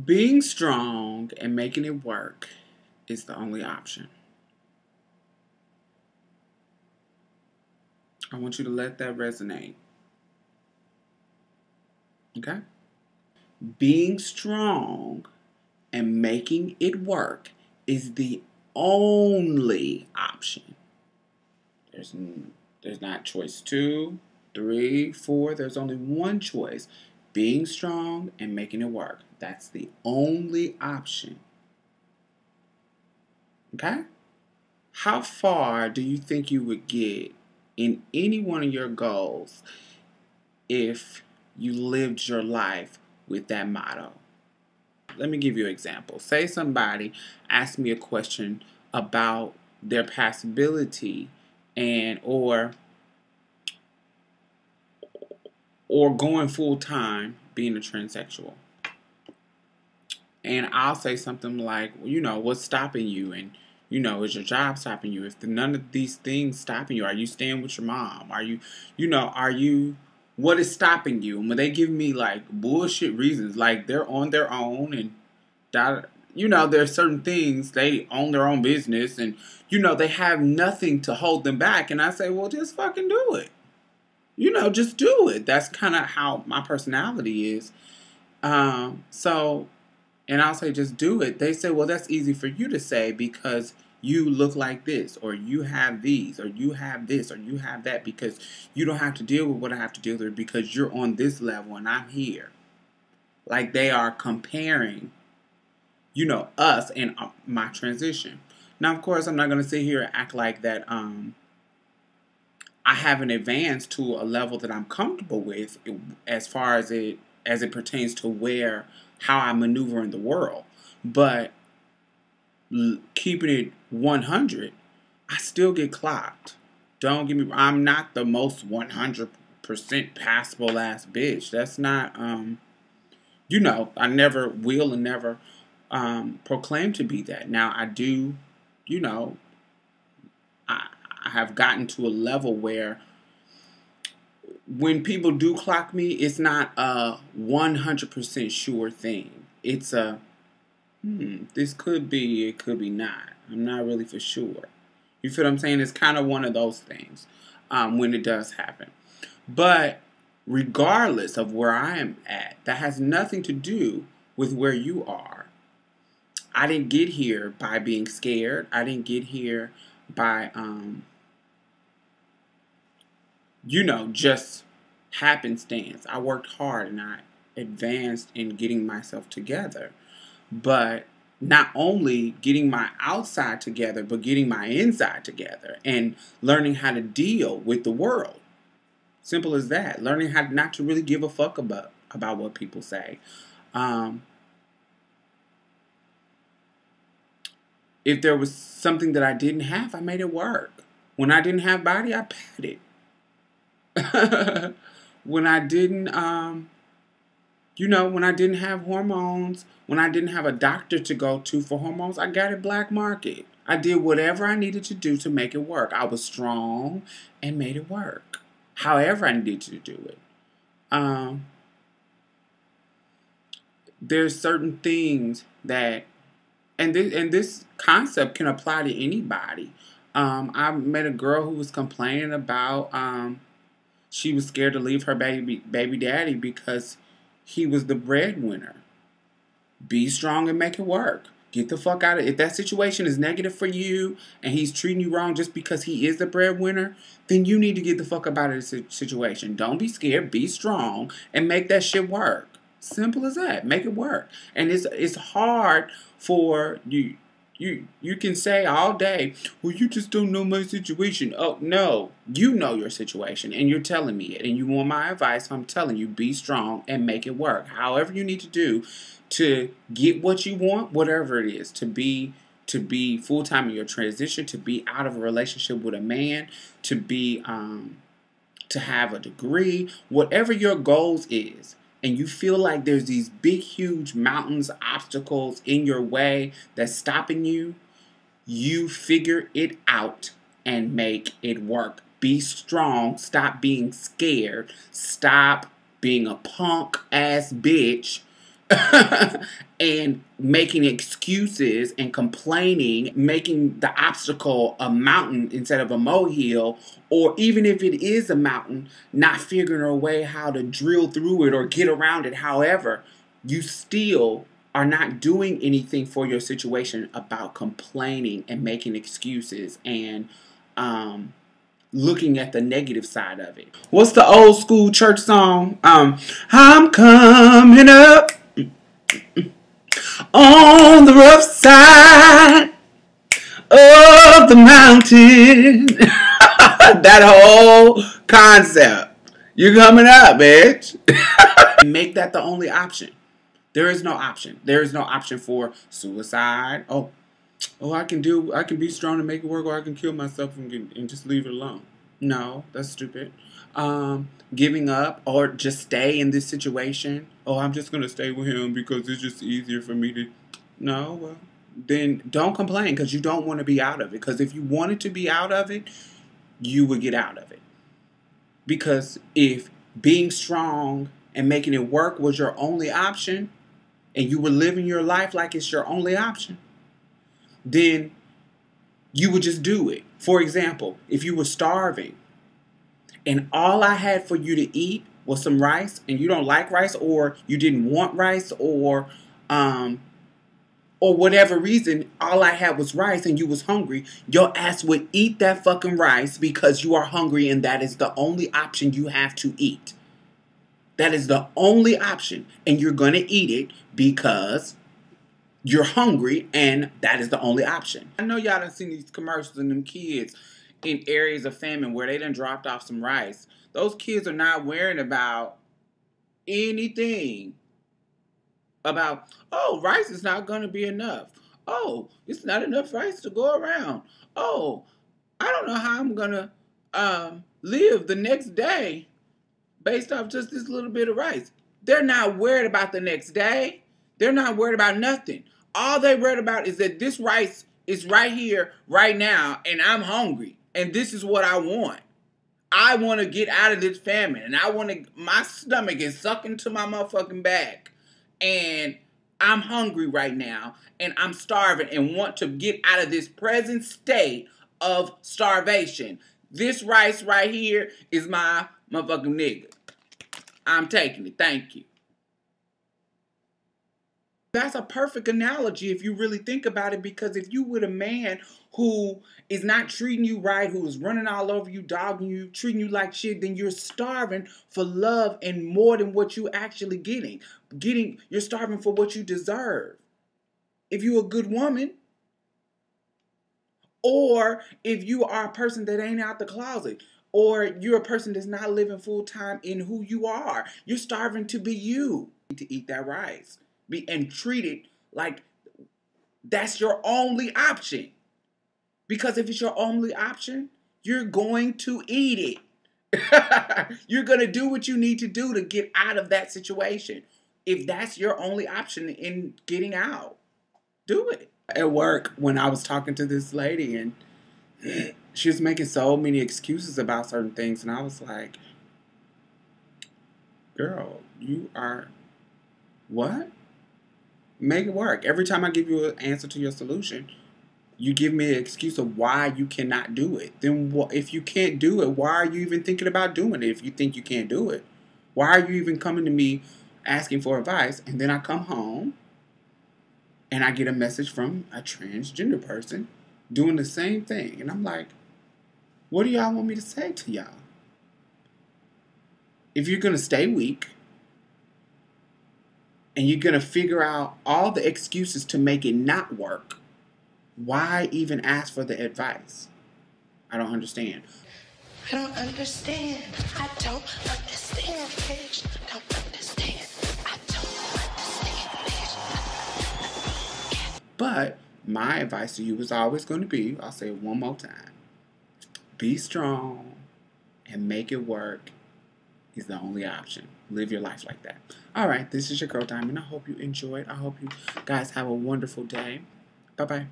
Being strong and making it work is the only option. I want you to let that resonate. Okay? Being strong and making it work is the only option. There's not choice 2, 3, 4. There's only one choice. Being strong and making it work. That's the only option. Okay? How far do you think you would get in any one of your goals if you lived your life with that motto? Let me give you an example. Say somebody asked me a question about their passability and or going full time being a transsexual. And I'll say something like, what's stopping you? And, is your job stopping you? If none of these things stopping you, are you staying with your mom? What is stopping you? And when they give me like bullshit reasons, like they're on their own and there's certain things, they own their own business and, they have nothing to hold them back. And I say, well, just fucking do it. Just do it. That's kind of how my personality is. And I'll say, just do it. They say, well, that's easy for you to say because you look like this, or you have these, or you have this, or you have that, because you don't have to deal with what I have to deal with because you're on this level and I'm here. Like they are comparing, us and my transition. Now, of course, I'm not going to sit here and act like that I haven't advanced to a level that I'm comfortable with as far as it pertains to how I maneuver in the world. But keeping it 100, I still get clocked. Don't get me wrong. I'm not the most 100% passable ass bitch. That's not, I never will and never proclaim to be that. Now, I do, I have gotten to a level where when people do clock me, it's not a 100% sure thing. It's a, this could be, it could be not. I'm not really for sure. You feel what I'm saying? It's kind of one of those things when it does happen. But regardless of where I am at, that has nothing to do with where you are. I didn't get here by being scared. I didn't get here by, just happenstance. I worked hard and I advanced in getting myself together. But not only getting my outside together, but getting my inside together and learning how to deal with the world. Simple as that. Learning how not to really give a fuck about what people say. If there was something that I didn't have, I made it work. When I didn't have body, I padded. When I didn't, when I didn't have hormones, when I didn't have a doctor to go to for hormones, I got it black market. I did whatever I needed to do to make it work. I was strong and made it work. However I needed to do it. There's certain things that, and this concept can apply to anybody. I met a girl who was complaining about she was scared to leave her baby daddy because he was the breadwinner. Be strong and make it work. Get the fuck out of it. If that situation is negative for you and he's treating you wrong just because he is the breadwinner, then you need to get the fuck up out of the situation. Don't be scared. Be strong and make that shit work. Simple as that. Make it work. And it's hard for you. You can say all day, well, you just don't know my situation. Oh, no. You know your situation, and you're telling me it. And you want my advice, I'm telling you, be strong and make it work. However you need to do to get what you want, whatever it is, to be full-time in your transition, to be out of a relationship with a man, to be, to have a degree, whatever your goals is. And you feel like there's these big, huge mountains, obstacles in your way that's stopping you, you figure it out and make it work. Be strong. Stop being scared. Stop being a punk ass bitch and making excuses and complaining, making the obstacle a mountain instead of a molehill, or even if it is a mountain, not figuring a way how to drill through it or get around it. However, you still are not doing anything for your situation about complaining and making excuses and looking at the negative side of it. What's the old school church song? I'm coming up on the rough side of the mountain. That whole concept. You're coming up, bitch. Make that the only option. There is no option. There is no option for suicide. Oh, I can be strong and make it work, or I can kill myself and just leave it alone. No, that's stupid. Giving up or just stay in this situation. Oh, I'm just going to stay with him because it's just easier for me to. No, well, then don't complain because you don't want to be out of it. Because if you wanted to be out of it, you would get out of it. Because if being strong and making it work was your only option, and you were living your life like it's your only option, then you would just do it. For example, if you were starving and all I had for you to eat was some rice, and you don't like rice, or you didn't want rice, or whatever reason, all I had was rice and you was hungry, your ass would eat that fucking rice because you are hungry and that is the only option you have to eat. That is the only option, and you're going to eat it because you're hungry and that is the only option. I know y'all done seen these commercials and them kids in areas of famine where they done dropped off some rice. Those kids are not worrying about anything about, oh, rice is not going to be enough. Oh, it's not enough rice to go around. Oh, I don't know how I'm going to live the next day based off just this little bit of rice. They're not worried about the next day. They're not worried about nothing. All they're worried about is that this rice is right here, right now, and I'm hungry. And this is what I want. I want to get out of this famine. And I want to, my stomach is sucking to my motherfucking back. And I'm hungry right now. And I'm starving and want to get out of this present state of starvation. This rice right here is my motherfucking nigga. I'm taking it. Thank you. That's a perfect analogy if you really think about it, because if you with a man who is not treating you right, who is running all over you, dogging you, treating you like shit, then you're starving for love and more than what you actually getting. You're starving for what you deserve. If you're a good woman, or if you are a person that ain't out the closet, or you're a person that's not living full time in who you are, you're starving to be you. To eat that rice. And treat it like that's your only option. Because if it's your only option, you're going to eat it. You're going to do what you need to do to get out of that situation. If that's your only option in getting out, do it. At work, when I was talking to this lady, and she was making so many excuses about certain things, and I was like, girl, you are what? Make it work. Every time I give you an answer to your solution, you give me an excuse of why you cannot do it. Then if you can't do it, why are you even thinking about doing it if you think you can't do it? Why are you even coming to me asking for advice? And then I come home and I get a message from a transgender person doing the same thing. And I'm like, what do y'all want me to say to y'all? If you're going to stay weak, and you're going to figure out all the excuses to make it not work, why even ask for the advice? I don't understand. I don't understand. I don't understand, bitch. I don't understand. I don't understand, bitch. But my advice to you is always going to be, I'll say it one more time, be strong and make it work is the only option. Live your life like that. All right, this is your girl Diamond. I hope you enjoyed. I hope you guys have a wonderful day. Bye-bye.